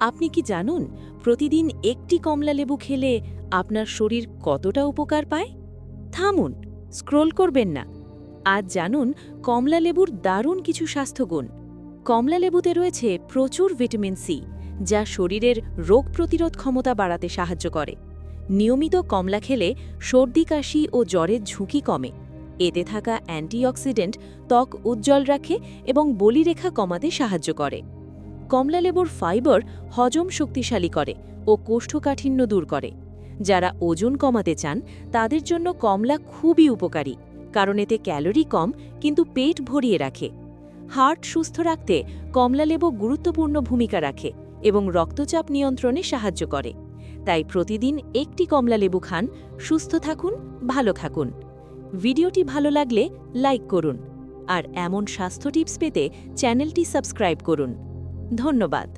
আপনি কি জানুন প্রতিদিন একটি কমলা লেবু খেলে আপনার শরীর কতটা উপকার পায়? থামুন, স্ক্রোল করবেন না। আজ জানুন কমলা লেবুর দারুণ কিছু স্বাস্থ্যগুণ। কমলা লেবুতে রয়েছে প্রচুর ভিটামিন সি, যা শরীরের রোগ প্রতিরোধ ক্ষমতা বাড়াতে সাহায্য করে। নিয়মিত কমলা খেলে সর্দি কাশি ও জ্বরের ঝুঁকি কমে। এতে থাকা অ্যান্টিঅক্সিডেন্ট ত্বক উজ্জ্বল রাখে এবং বলিরেখা কমাতে সাহায্য করে। কমলালেবুর ফাইবার হজম শক্তিশালী করে ও কোষ্ঠকাঠিন্য দূর করে। যারা ওজন কমাতে চান তাদের জন্য কমলা খুবই উপকারী, কারণ এতে ক্যালোরি কম কিন্তু পেট ভরিয়ে রাখে। হার্ট সুস্থ রাখতে কমলালেবু গুরুত্বপূর্ণ ভূমিকা রাখে এবং রক্তচাপ নিয়ন্ত্রণে সাহায্য করে। তাই প্রতিদিন একটি কমলালেবু খান, সুস্থ থাকুন, ভালো থাকুন। ভিডিওটি ভালো লাগলে লাইক করুন আর এমন স্বাস্থ্য টিপস পেতে চ্যানেলটি সাবস্ক্রাইব করুন। ধন্যবাদ।